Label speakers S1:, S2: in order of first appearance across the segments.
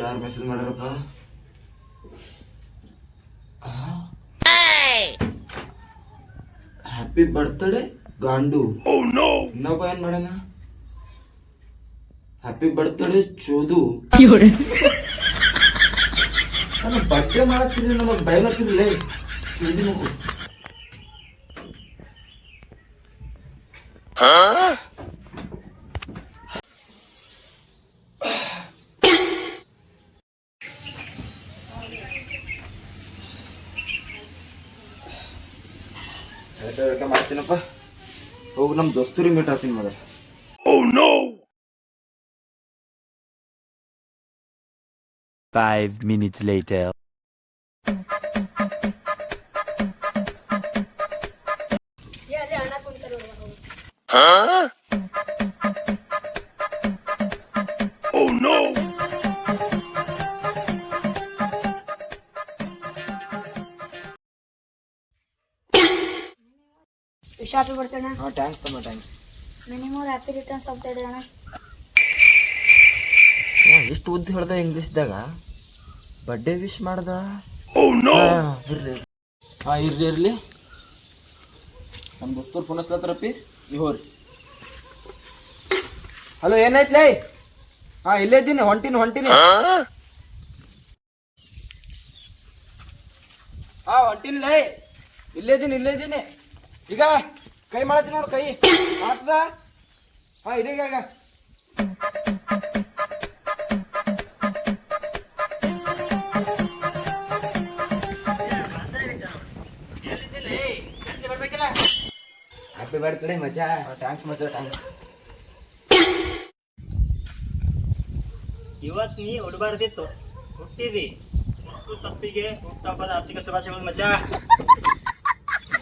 S1: ಯಾರು ಮೆಸೇಜ್ ಮಾಡ್ಯಾರಪ್ಪ? Happy birthday ಗಾಂಡು. ಇನ್ನೊಬ್ಬ ಏನ್ ಮಾಡ್ಯಾನ? ಹ್ಯಾಪಿ ಬರ್ತ್ಡೇ ಚೋದು. ನಾನು ಬರ್ತ್ಡೇ ಮಾಡತ್ತೀನಿ, ನಮಗ್ ಬಯಲತ್ತಿರ್ಲೇ ಚೋದಿ ಮಗು. ಮಾಡ್ತೀನಪ್ಪ, ಹೋಗಿ ನಮ್ ದೋಸ್ತರಿಗೆ ಮೀಟ್ ಆಗ್ತೀನಿ ಮೊದಲು. Oh no!
S2: 5 minutes later. Huh? Oh no!
S3: Wish happy birthday ಅಣ್ಣ.
S1: ಥ್ಯಾಂಕ್ಸ್ ತಮ್ಮ, thanks.
S3: Many more happy returns of the day ಅಣ್ಣ.
S1: ಎಷ್ಟು ಉದ್ದ ಹೇಳ್ದ ಇಂಗ್ಲೀಷ್ದಾಗ. ಬರ್ಡೇ ವಿಶ್ ಮಾಡ್ದ. ಇರ್ಲಿ ಇರ್ಲಿ. ನಮ್ಮ ದೋಸ್ತರು ಫೋನ್ ಹಚ್ಲತ್ತಾರಪ್ಪಿ, ನೀವು ಹೋರಿ. ಹಲೋ, ಏನಾಯ್ತಲೇ? ಇಲ್ಲೇ ಇದ್ದೀನಿ, ಹೊಂಟಿನಿ. ಹೊಂಟಿನಿಲೇ, ಇಲ್ಲೇ ಇದ್ದೀನಿ. ಈಗ ಕೈ ಮಾಡತ್ತೀನಿ ನೋಡು, ಕೈ ಮಾಡ್ತದ. ಇದೀಗ ಹ್ಯಾಪಿ ಬರ್ತ್ಡೇ ಮಚ್ಚಾ. ಥ್ಯಾಂಕ್ಸ್ ಮಚ್ಚಾ, ಥ್ಯಾಂಕ್ಸ್.
S4: ಇವತ್ತು ನೀ ಹುಡ್ಬಾರ್ದಿತ್ತು, ಹುಟ್ಟಿದಿ. ಹುಟ್ಟು ತಪ್ಪಿಗೆ ಹುಟ್ಟುಹಬ್ಬದ ಆರ್ಥಿಕ ಶುಭಾಶಯಗಳು ಮಚ್ಚಾ.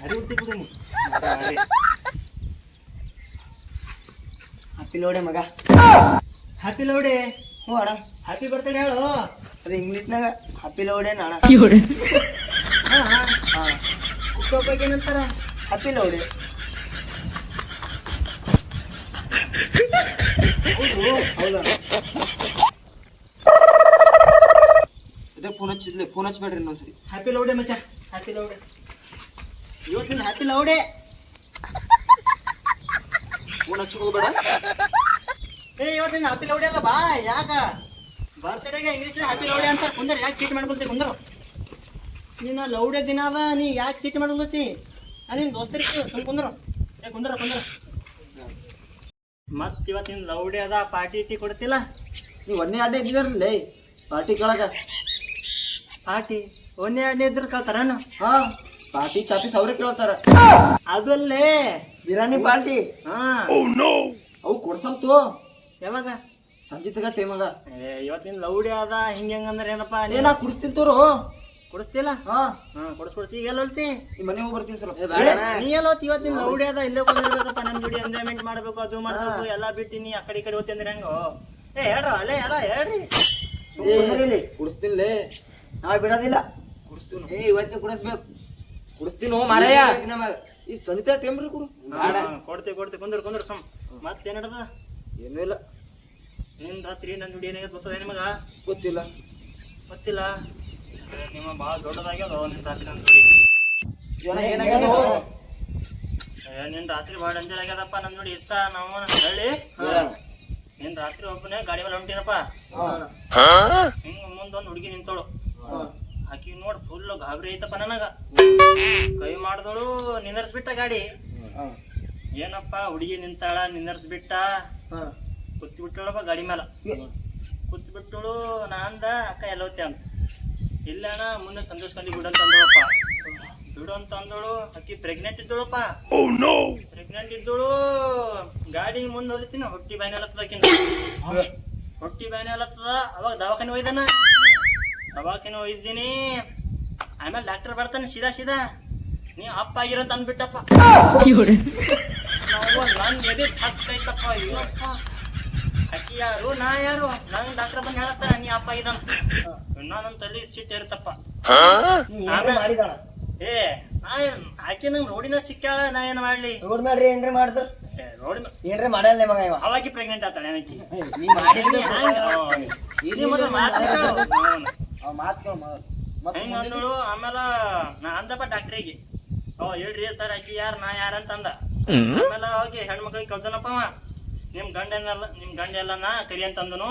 S4: ಭಾರಿ ಹುಟ್ಟಿ ಬಿಡು ನೀ.
S5: ಹ್ಯಾಪಿ ಲೋಡೆ ಮಗ.
S4: ಹ್ಯಾಪಿ ಲೋಡೆ.
S5: ಹ್ಞೂ ಅಣ್ಣ.
S4: ಹ್ಯಾಪಿ ಬರ್ತ್ಡೇ ಹೇಳು.
S5: ಅದು ಇಂಗ್ಲೀಷ್ನಾಗ ಹ್ಯಾಪಿ ಲೋಡೆ ಅಣ್ಣ.
S4: ಹುಟ್ಟುಹಬ್ಬಕ್ಕೆ ಏನಂತಾರ?
S5: ಹ್ಯಾಪಿ ಲೋಡೆ. ಹೌದಣ್ಣ.
S1: ಇದೇ ಫೋನ್ ಹಚ್ಬೇಡ್ರಿ ಇನ್ನೊಂದ್ಸರಿ.
S4: ಹ್ಯಾಪಿ ಲೋಡೆ ಮಚ್ಚಾ, ಹ್ಯಾಪಿ ಲೋಡೆ. ಇವತ್ತಿನ ಹ್ಯಾಪಿ ಲೋಡೆ.
S1: ಫೋನ್ ಹಚ್ಕೋಬೇಡ.
S4: ಇವತ್ತಿನ ಹ್ಯಾಪಿ ಲೋಡೆ ಅಲ್ಲ ಬಾ. ಯಾಕ ಬರ್ತ್ಡೇಗೆ ಇಂಗ್ಲೀಷ್ ಹ್ಯಾಪಿ ಲೋಡೆ ಅಂತಾರೆ? ಕುಂದರ್, ಯಾಕೆ ಸೀಟ್ ಮಾಡ್ಕೊಳ್ತಿ? ಕುಂದರು. ನೀನು ಲೌಡೆ ದಿನ ಅವ, ನೀ ಯಾಕೆ ಸೀಟ್ ಮಾಡ್ಕೊಳ್ತಿ? ನಿನ್ನ ದೋಸ್ತರಿಗೆ ಸುಮ್ ಕುಂದರು. ಕುಂದ್ರ. ಮತ್ ಇವತ್ತಿನ ಲೌಡೆ ಅದ, ಪಾರ್ಟಿ ಇಟ್ಟಿ ಕೊಡ್ತಿಲ್ಲ?
S1: ನೀವು ಒಂದೇ ಅಡ್ಡೆ ಇದ್ದೀರಲ್ಲೇ ಪಾರ್ಟಿ ಕೇಳಕ.
S4: ಪಾರ್ಟಿ ಒಂದೇ ಅಡ್ಡೆ ಇದ್ರು ಕಳ್ತಾರ?
S1: ಪಾರ್ಟಿ ಚಾಪೀಸ್ ಅವ್ರೆ ಕೇಳ್ತಾರ.
S4: ಅದಲ್ಲೇ
S5: ಬಿರಿಯಾನಿ ಪಾರ್ಟಿ.
S1: ಅವು ಕೊಡ್ಸಂತು.
S4: ಯಾವಾಗ?
S1: ಸಂಜೆ ತಗ ಟೈಮಾಗ.
S4: ಇವತ್ತಿನ ಲೌಡೆ ಅದ, ಹಿಂಗಂದ್ರೆ ಏನಪ್ಪ?
S1: ನಾ ಕುಡಿಸ್ತೀನಿ ತೋರು.
S4: ಕೊಡಿಸ್ತಿಲ್ಲ? ಕೊಡಿಸ್ಕೊಡ್ಸಿ. ಈಗ ಎಲ್ಲ ಹೊಲ್ತಿ?
S1: ಈ ಮನೆ ಹೋಗಿ ಬರ್ತೀನಿ ಸರ್.
S4: ನೀ ಎಲ್ಲ ಹೋತಿ? ಇವತ್ತಿನ ಲೌಡೆ ಅದ, ಇಲ್ಲೇ ಕುಂದಿರ್ಬೇಕಪ್ಪ. ನಮ್ ಜೋಡಿ ಎಂಜಾಯ್ಮೆಂಟ್ ಮಾಡ್ಬೇಕು, ಅದು ಮಾಡ್ಬೇಕು. ಎಲ್ಲಾ ಬಿಟ್ಟಿನಿ ಆ ಕಡೆ ಹೋಗ್ತಿ ಅಂದ್ರೆ ಹೆಂಗೋ? ಹೇಳ್ರ ಅಲ್ಲೇ ಅಲ್ಲ ಹೇಳ್ರಿ.
S1: ಕುಡಿಸ್ತಿನ್ಲೇ.
S5: ನಾವ್ ಬಿಡೋದಿಲ್ಲ.
S1: ಕುಡಿಸ್ತೀವಿ. ಇವತ್ತೇ ಕುಡಿಸ್ತೀನಿ ಮಾರಾಯ. ಈ ಸಂಜೆ ಟೈಮ್ ರೀ ಕೊಡು.
S4: ಕೊಡ್ತೀವಿ. ಕುಂದ್ರ ಸುಮ್. ಮತ್ತೇನ್ ಹಿಡ್ದ?
S1: ಏನೂ ಇಲ್ಲ.
S4: ನಿನ್ ರಾತ್ರಿ ನನ್ ಜೋಡಿ ಏನಾಗತ್ತೆ ಗೊತ್ತದ ನಿಮಗ?
S1: ಗೊತ್ತಿಲ್ಲ.
S4: ನಿಮ್ಮ ಭಾಳ ದೊಡ್ಡದಾಗ್ಯದ ನಿನ್ ರಾತ್ರಿ ನನ್ ಜೋಡಿ. ನಿನ್ ರಾತ್ರಿ ಭಾಳ ಡಂಜರ್ ಆಗ್ಯದಪ್ಪ ನನ್ ಜೋಡಿ. ಇಷ್ಟ ನಾವು ಹೇಳಿ. ನಿನ್ ರಾತ್ರಿ ಒಬ್ಬನೇ ಗಾಡಿ ಮೇಲೆ ಹೊಂಟಿನಪ್ಪ. ಹಿಂಗ ಮುಂದೊಂದ್ ಹುಡುಗಿ ನಿಂತೋಳು. ಆಕಿ ನೋಡ್ ಫುಲ್ ಗಾಬರಿ ಐತಪ್ಪ ನನಗ. ಕೈ ಮಾಡ್ದೋಳು, ನಿಂದರ್ಸ್ಬಿಟ್ಟ ಗಾಡಿ. ಏನಪ್ಪ ಹುಡುಗಿ ನಿಂತಾಳ, ನಿಂದರ್ಸ್ಬಿಟ್ಟ. ಕುತ್ತಿ ಬಿಟ್ಟಳಪ್ಪ ಗಾಡಿ ಮೇಲೆ. ಕುತ್ತಿ ಬಿಟ್ಟಳು. ನಾ ಅಂದ, ಅಕ್ಕ ಎಲ್ಲ ಹೋಗ್ತಿ ಅಂತ. ಇಲ್ಲ ಅಣ್ಣ, ಮುಂದೆ ಸಂತೋಷ್ ಕಂದಿ ಬಿಡು ಅಂತ ಅಂದಳಪ್ಪ. ಬಿಡು ಅಂತ ಅಂದಳು. ಅಕ್ಕಿ ಪ್ರೆಗ್ನೆಂಟ್ ಇದ್ದಳಪ್ಪ. ಪ್ರೆಗ್ನೆಂಟ್ ಇದ್ದಳು. ಗಾಡಿ ಮುಂದೆ ಹೊಲಿತೀನಿ, ಹೊಟ್ಟಿ ಬ್ಯಾನೆ ಹತ್ತದ. ಹೊಟ್ಟಿ ಬ್ಯಾನೆ ಹತ್ತದ. ಅವಾಗ ದವಾಖಾನೆ ಒಯ್ದಾನ. ದವಾಖಾನೆ ಒಯ್ದೀನಿ. ಆಮೇಲೆ ಡಾಕ್ಟರ್ ಬರ್ತಾನೆ ಸೀದಾ ನೀ ಅಪ್ಪ ಆಗಿರಂತ ಅಂದ್ಬಿಟ್ಟಪ್ಪ. ನನ್ ಎದೆ ಹತ್ತೈತಪ್ಪ. ಅಯ್ಯಪ್ಪ ಅಕ್ಕಿ ಯಾರು ನಾ ಯಾರು ನಂಗೆ ಡಾಕ್ಟರ್ ಬಂದು ಹೇಳತ್ತ ನೀ ಅಪ್ಪ ಇದಂತ ನನ್ನ ತಲೆ ಸಿಟ್ಟು ಇರುತ್ತಪ್ಪ.
S5: ನೀ ಏನ್ರಿ ಮಾಡಿದಣ
S4: ಏ ಆಕೆ ನಂಗೆ ರೋಡಿನ ಸಿಕ್ಕಾಳ ನಾ ಏನ್ ಮಾಡ್ಲಿ?
S5: ರೋಡ್ ಮಾಡ್ರಿ ಏನ್ರಿ ಮಾಡ್ತಾರ
S4: ರೋಡಿನ
S5: ಏನ್ರಿ ಮಾಡಲ್ಲ ಮಗ ಇವ
S4: ಅವಾಗಿ ಪ್ರೆಗ್ನೆಂಟ್ ಆತಾಳೆ ಏನಕ್ಕಿ
S1: ನೀ ಮಾಡಿದ್ದು
S4: ಹೆಂಗ ಅಂದಳು. ಆಮೇಲೆ ನಾ ಅಂದಪ್ಪ ಡಾಕ್ಟ್ರಿಗೆ ಹೇಳ್ರಿ ಸರ್ ಆಕಿ ಯಾರ ನಾ ಯಾರಂತ ಅಂದ. ಆಮೇಲೆ ಹೋಗಿ ಹೆಣ್ಮಕ್ಳಿಗೆ ಕಳ್ದನಪ್ಪ ಅವ ನಿಮ್ ಗಂಡ ಎಲ್ಲ ನಾ ಕರಿ ಅಂತ ಅಂದನು.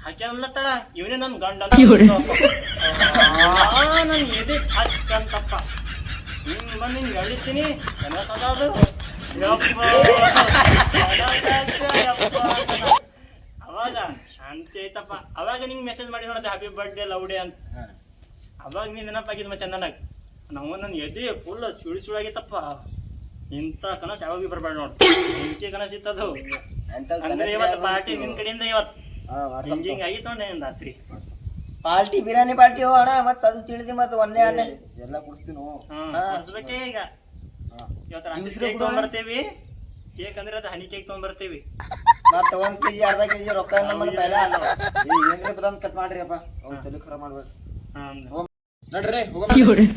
S4: ಆಕೆ ಅನ್ಲತ್ತಳ ಇವನೇ ನನ್ ಗಂಡ ನನ್ ಎದೆ ಹಾಕಂತಪ್ಪ. ಬಂದು ನಿಂಗೆ ಹೇಳಿಸ್ತೀನಿ ಕನಸದಾದ್ರು ಅವಾಗ ಶಾಂತಿ ಐತಪ್ಪ. ಅವಾಗ ನಿಂಗೆ ಮೆಸೇಜ್ ಮಾಡಿ ನೋಡೋದು ಹ್ಯಾಪಿ ಬರ್ಡೇ ಲವ್ ಡೇ ಅಂತ. ಅವಾಗ ನೀನ್ ನೆನಪಾಗಿದ್ ಚಂದನಾಗ ನಾವು ನನ್ನ ಎದೆ ಫುಲ್ ಸುಳಿಸುಳಾಗಿತ್ತಪ್ಪ. ಇಂಥ ಕನಸು ಯಾವಾಗ ಬರ್ಬೇಡ ನೋಡು. ಇಂಕೆ ಕನಸು ಇತ್ತದು. ಅಂದ್ರೆ ಇವತ್ತು ಪಾರ್ಟಿ ನಿನ್ ಕಡೆಯಿಂದ ಇವತ್ತು ಹಿಂಗಿಂಗ್ ಆಗಿತ್ತು ನೋಡ ರಾತ್ರಿ
S5: ಪಾರ್ಟಿ ಬಿರಿಯಾನಿ ಪಾರ್ಟಿ ಹೋ ಅಣ್ಣ ಮತ್ತ ಅದು ತಿಳಿದಿ ಮತ್ತ ಒಂದೇ ಅಣ್ಣ
S1: ಎಲ್ಲ ಕುಡಿಸ್ತೀನಿ.
S4: ಕೊಡ್ಸ್ಬೇಕೇ ಈಗ. ಇವತ್ತು ರಾತ್ರಿ ಕೇಕ್ ತಗೊಂಡ್ಬರ್ತೇವಿ. ಕೇಕ್ ಅಂದ್ರೆ ಅದು ಹನಿ ಕೇಕ್ ತಗೊಂಡ್ಬರ್ತೇವಿ.
S5: ಮತ್ತ 1 kg ಅರ್ಧ kg ರೊಕ್ಕ ನಮ್ಮನ್ನ ಪೈಲ
S1: ಏನ್ರಿ ಬದಾಮ್ ಕಟ್ ಮಾಡ್ರಿ ಅಪ್ಪ. ಅವ್ನು ತಲೆ ಖರಾಬ್ ಮಾಡ್ಬೇಡ.
S4: ಹಾ
S1: ನಡ್ರಿ ಹೋಗೋಣ.